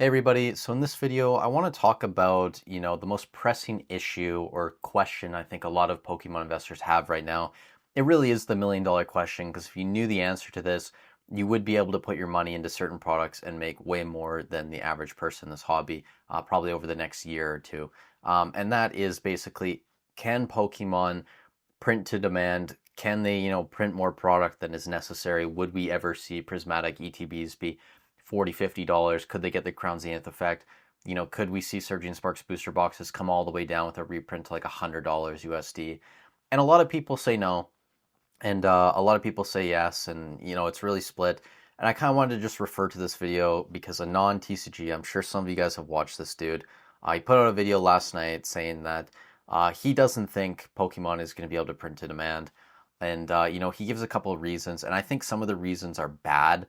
Hey everybody, so in this video I want to talk about, the most pressing issue or question I think a lot of Pokemon investors have right now. It really is the million-dollar question because if you knew the answer to this, you would be able to put your money into certain products and make way more than the average person in this hobby, probably over the next year or two. And that is basically, can Pokemon print to demand? Can they, print more product than is necessary? Would we ever see prismatic ETBs be 40, $50? Could they get the Crown Zenith effect? Could we see Surging Sparks booster boxes come all the way down with a reprint to like $100 USD? And a lot of people say no, and a lot of people say yes, and it's really split. And I kind of wanted to just refer to this video because a non-TCG, I'm sure some of you guys have watched this dude. He put out a video last night saying that he doesn't think Pokemon is going to be able to print to demand. And, he gives a couple of reasons, and I think some of the reasons are bad.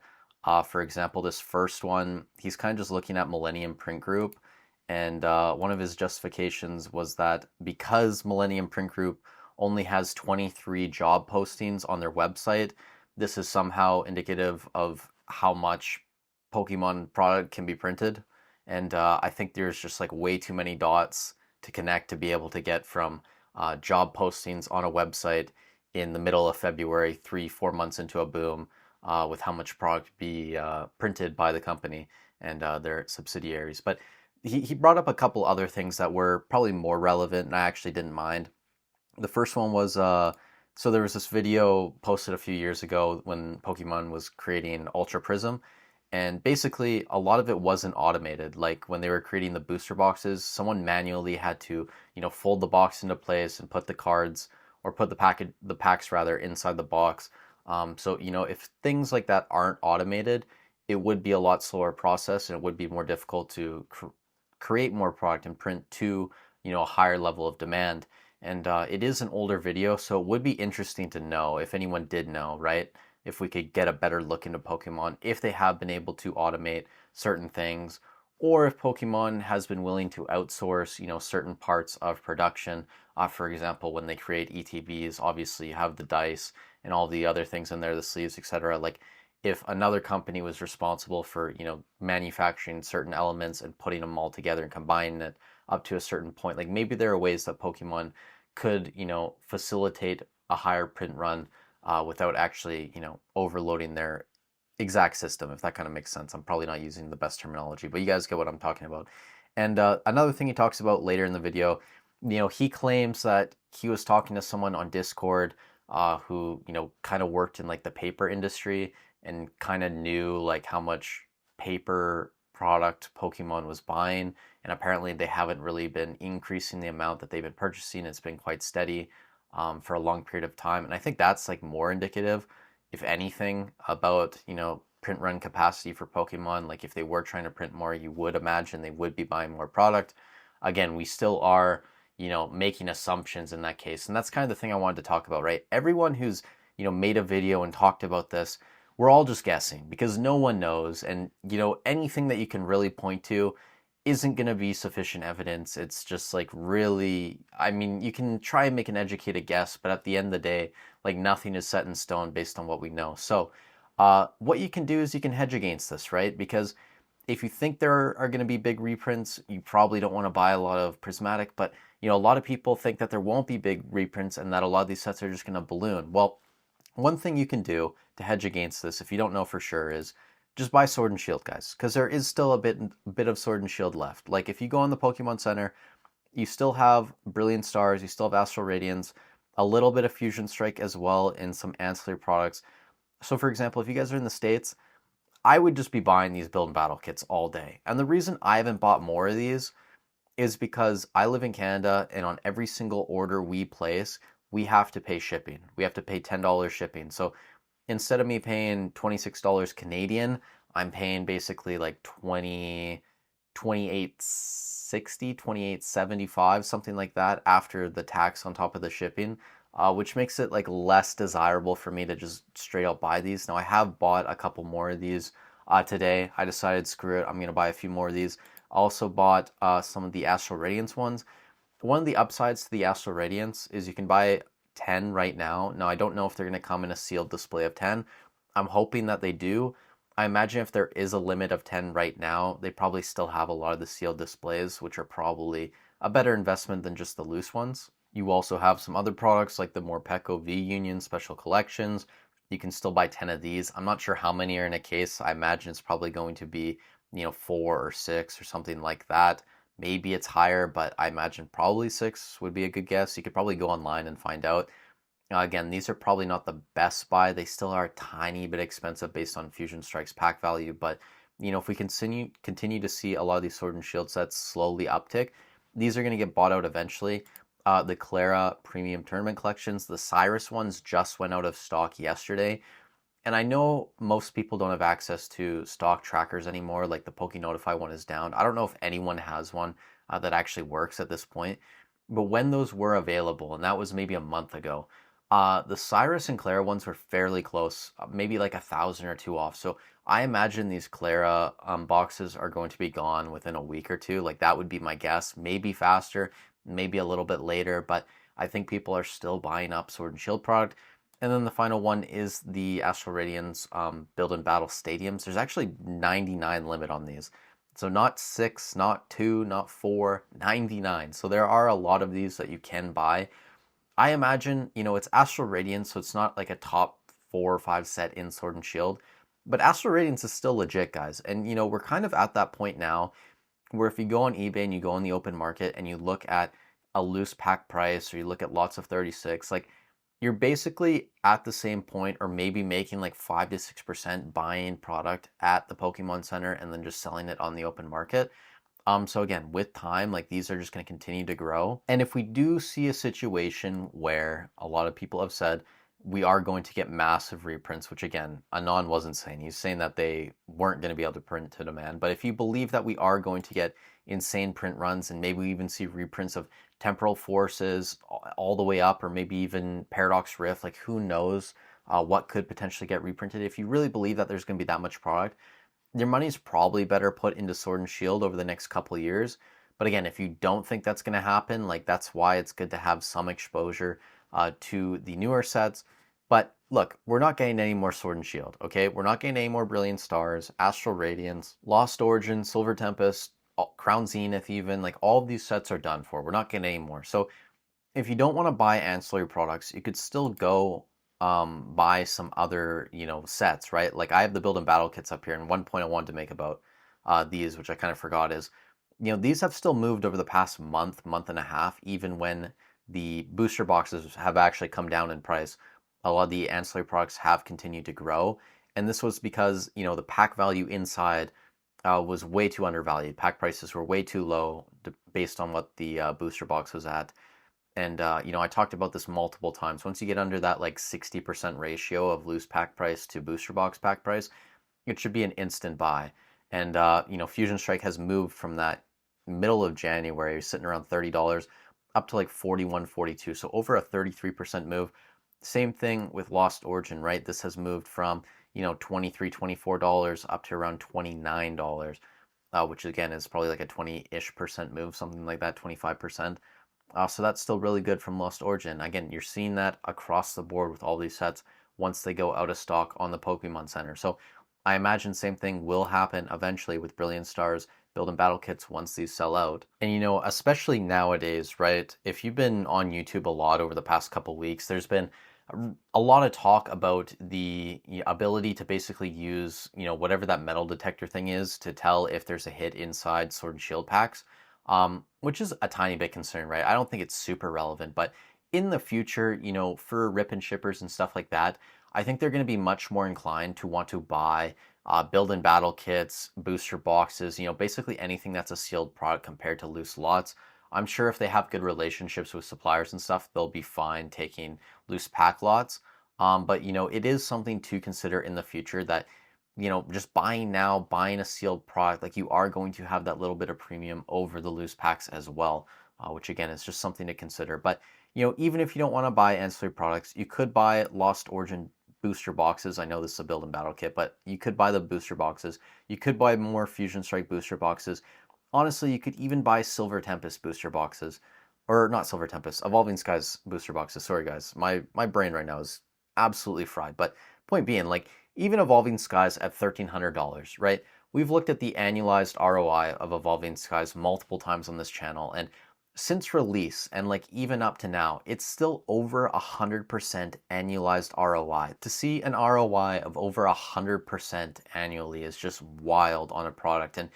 For example, this first one, he's kind of just looking at Millennium Print Group, and one of his justifications was that because Millennium Print Group only has 23 job postings on their website, this is somehow indicative of how much Pokemon product can be printed. And I think there's just like way too many dots to connect to be able to get from job postings on a website in the middle of February, 3, 4 months into a boom, with how much product be printed by the company and their subsidiaries. But he brought up a couple other things that were probably more relevant, and I actually didn't mind. The first one was so there was this video posted a few years ago when Pokemon was creating Ultra Prism, and basically a lot of it wasn't automated. Like when they were creating the booster boxes, someone manually had to, fold the box into place and put the cards or put the packs rather inside the box. So, if things like that aren't automated, it would be a lot slower process and it would be more difficult to create more product and print to, a higher level of demand. And it is an older video, so it would be interesting to know if anyone did know, right? If we could get a better look into Pokemon, if they have been able to automate certain things, or if Pokemon has been willing to outsource, certain parts of production. For example, when they create ETBs, obviously you have the dice and all the other things in there, the sleeves, etc. Like if another company was responsible for, manufacturing certain elements and putting them all together and combining it up to a certain point, like maybe there are ways that Pokemon could, facilitate a higher print run without actually, overloading their exact system, if that kind of makes sense. I'm probably not using the best terminology, but you guys get what I'm talking about. And another thing he talks about later in the video, he claims that he was talking to someone on Discord who, kind of worked in like the paper industry and kind of knew like how much paper product Pokemon was buying. And apparently they haven't really been increasing the amount that they've been purchasing. It's been quite steady for a long period of time. And I think that's like more indicative, if anything, about, print run capacity for Pokemon. Like if they were trying to print more, you would imagine they would be buying more product. Again, we still are, making assumptions in that case. And that's kind of the thing I wanted to talk about, right? Everyone who's, made a video and talked about this, we're all just guessing because no one knows. And, anything that you can really point to isn't going to be sufficient evidence. It's just like really, I mean, you can try and make an educated guess, but at the end of the day, like nothing is set in stone based on what we know. So, what you can do is you can hedge against this, right? Because if you think there are going to be big reprints, you probably don't want to buy a lot of prismatic, but a lot of people think that there won't be big reprints and that a lot of these sets are just going to balloon. Well, one thing you can do to hedge against this, if you don't know for sure, is just buy Sword and Shield, guys, because there is still a bit of Sword and Shield left. Like if you go in the Pokemon Center, you still have Brilliant Stars, you still have Astral Radiance, a little bit of Fusion Strike as well in some ancillary products. So for example, if you guys are in the States, I would just be buying these build and battle kits all day. And the reason I haven't bought more of these is because I live in Canada and on every single order we place, we have to pay shipping. We have to pay $10 shipping. So instead of me paying $26 Canadian, I'm paying basically like 28.60, 28.75, something like that after the tax on top of the shipping, which makes it like less desirable for me to just straight out buy these. Now I have bought a couple more of these today. I decided screw it, I'm gonna buy a few more of these. I also bought some of the Astral Radiance ones. One of the upsides to the Astral Radiance is you can buy 10 right now. Now I don't know if they're gonna come in a sealed display of 10. I'm hoping that they do. I imagine if there is a limit of 10 right now, they probably still have a lot of the sealed displays, which are probably a better investment than just the loose ones. You also have some other products like the Morpeko V Union Special Collections. You can still buy 10 of these. I'm not sure how many are in a case. I imagine it's probably going to be, 4 or 6 or something like that. Maybe it's higher, but I imagine probably 6 would be a good guess. You could probably go online and find out. Again, these are probably not the best buy. They still are a tiny bit expensive based on Fusion Strike's pack value. But, if we continue to see a lot of these Sword and Shield sets slowly uptick, these are going to get bought out eventually. The Clara Premium Tournament Collections, the Cyrus ones just went out of stock yesterday. And I know most people don't have access to stock trackers anymore. Like the Poke Notify one is down. I don't know if anyone has one that actually works at this point. But when those were available, and that was maybe a month ago, the Cyrus and Clara ones were fairly close, maybe like 1,000 or two off. So I imagine these Clara boxes are going to be gone within a week or two. Like that would be my guess. Maybe faster, maybe a little bit later, but I think people are still buying up Sword and Shield product. And then the final one is the Astral Radiance Build and Battle Stadiums. There's actually 99 limit on these. So not 6, not 2, not 4, 99. So there are a lot of these that you can buy. I imagine, it's Astral Radiance, so it's not like a top 4 or 5 set in Sword and Shield. But Astral Radiance is still legit, guys. And, we're kind of at that point now where if you go on eBay and you go on the open market and you look at a loose pack price or you look at lots of 36, like you're basically at the same point or maybe making like 5 to 6% buying product at the Pokemon Center and then just selling it on the open market. So again, with time, like these are just going to continue to grow. And if we do see a situation where a lot of people have said we are going to get massive reprints, which again, Anon wasn't saying. He's saying that they weren't going to be able to print to demand. But if you believe that we are going to get insane print runs and maybe we even see reprints of Temporal Forces all the way up, or maybe even Paradox Rift, like who knows what could potentially get reprinted. If you really believe that there's going to be that much product, your money's probably better put into Sword and Shield over the next couple of years. But again, if you don't think that's going to happen, like that's why it's good to have some exposure to the newer sets. But look, we're not getting any more Sword and Shield, okay? We're not getting any more Brilliant Stars, Astral Radiance, Lost Origin, Silver Tempest, Crown Zenith even. Like all of these sets are done for. We're not getting any more. So if you don't want to buy ancillary products, you could still go buy some other, sets, right? Like I have the build and battle kits up here, and one point I wanted to make about these, which I kind of forgot, is, these have still moved over the past month, month and a half, even when the booster boxes have actually come down in price. A lot of the ancillary products have continued to grow, and this was because, the pack value inside was way too undervalued. Pack prices were way too low based on what the booster box was at. And, I talked about this multiple times. Once you get under that like 60% ratio of loose pack price to booster box pack price, it should be an instant buy. And, Fusion Strike has moved from that middle of January, sitting around $30 up to like 41, 42. So over a 33% move. Same thing with Lost Origin, right? This has moved from, $23, $24 up to around $29, which again is probably like a 20-ish% move, something like that, 25%. So that's still really good from Lost Origin. Again, you're seeing that across the board with all these sets once they go out of stock on the Pokemon Center. So I imagine same thing will happen eventually with Brilliant Stars, Build and Battle Kits once these sell out. And especially nowadays, right? If you've been on YouTube a lot over the past couple weeks, there's been a lot of talk about the ability to basically use, whatever that metal detector thing is to tell if there's a hit inside Sword and Shield packs. Which is a tiny bit concerned, right? I don't think it's super relevant, but in the future, for rip and shippers and stuff like that, I think they're going to be much more inclined to want to buy build and battle kits, booster boxes, basically anything that's a sealed product compared to loose lots. I'm sure if they have good relationships with suppliers and stuff, they'll be fine taking loose pack lots. But it is something to consider in the future that just buying now, buying a sealed product, like you are going to have that little bit of premium over the loose packs as well, which again is just something to consider. But, even if you don't want to buy ancillary products, you could buy Lost Origin booster boxes. I know this is a build and battle kit, but you could buy the booster boxes. You could buy more Fusion Strike booster boxes. Honestly, you could even buy Silver Tempest booster boxes, or not Silver Tempest, Evolving Skies booster boxes. Sorry guys, my brain right now is absolutely fried. But point being, like, even Evolving Skies at $1,300, right? We've looked at the annualized ROI of Evolving Skies multiple times on this channel, and since release and like even up to now, it's still over 100% annualized ROI. To see an ROI of over 100% annually is just wild on a product. And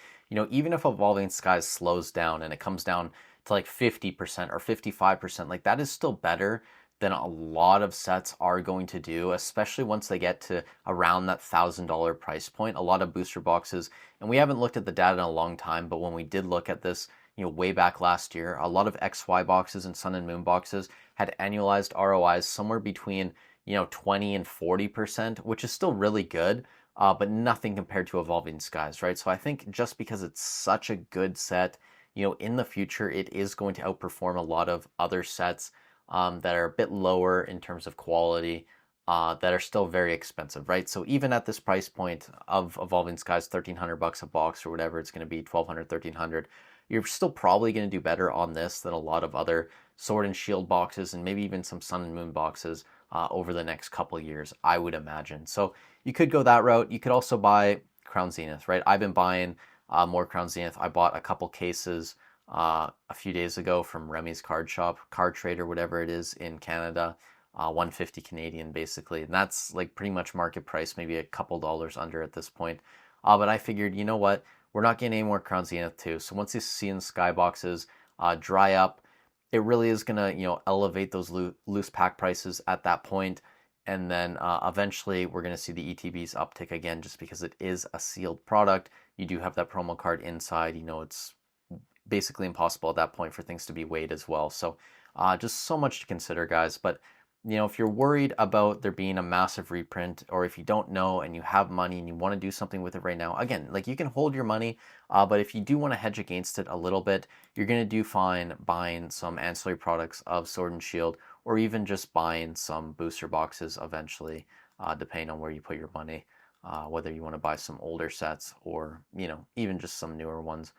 even if Evolving Skies slows down and it comes down to like 50% or 55%, like that is still better than a lot of sets are going to do, especially once they get to around that $1,000 price point. A lot of booster boxes, and we haven't looked at the data in a long time, but when we did look at this, way back last year, a lot of XY boxes and Sun and Moon boxes had annualized ROIs somewhere between 20 and 40%, which is still really good, but nothing compared to Evolving Skies, right? So I think just because it's such a good set, in the future it is going to outperform a lot of other sets that are a bit lower in terms of quality, that are still very expensive, right? So even at this price point of Evolving Skies, $1,300 a box or whatever it's going to be, 1,200, 1,300, you're still probably going to do better on this than a lot of other Sword and Shield boxes and maybe even some Sun and Moon boxes over the next couple years, I would imagine. So you could go that route. You could also buy Crown Zenith, right? I've been buying more Crown Zenith. I bought a couple cases a few days ago from Remy's Card Shop, Card Trader, whatever it is in Canada, 150 Canadian basically, and that's like pretty much market price, maybe a couple dollars under at this point. But I figured, you know what, we're not getting any more Crown Zenith 2. So once these Sea and Sky boxes dry up, it really is gonna elevate those loose pack prices at that point, and then eventually we're gonna see the ETBs uptick again, just because it is a sealed product. You do have that promo card inside. It's basically impossible at that point for things to be weighed as well. So just so much to consider, guys. But if you're worried about there being a massive reprint, or if you don't know and you have money and you want to do something with it right now, again, like you can hold your money, but if you do want to hedge against it a little bit, you're going to do fine buying some ancillary products of Sword and Shield, or even just buying some booster boxes eventually, depending on where you put your money, whether you want to buy some older sets or, even just some newer ones.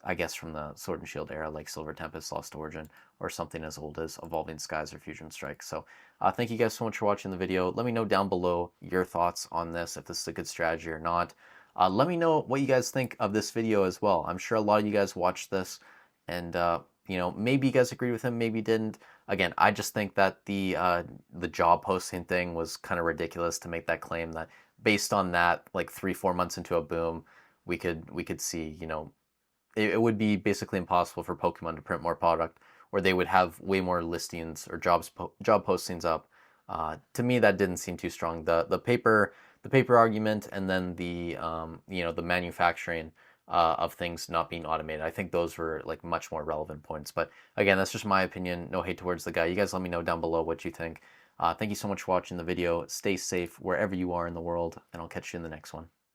I guess from the Sword and Shield era, like Silver Tempest, Lost Origin, or something as old as Evolving Skies or Fusion Strike. So thank you guys so much for watching the video. Let me know down below your thoughts on this, if this is a good strategy or not. Let me know what you guys think of this video as well. I'm sure a lot of you guys watched this, and maybe you guys agreed with him, maybe didn't. Again, I just think that the job posting thing was kind of ridiculous to make that claim, that based on that, like 3-4 months into a boom, we could see, it would be basically impossible for Pokemon to print more product, or they would have way more listings or job postings up. To me, that didn't seem too strong. The paper argument, and then the the manufacturing of things not being automated, I think those were like much more relevant points. But again, that's just my opinion. No hate towards the guy. You guys let me know down below what you think. Thank you so much for watching the video. Stay safe wherever you are in the world, and I'll catch you in the next one.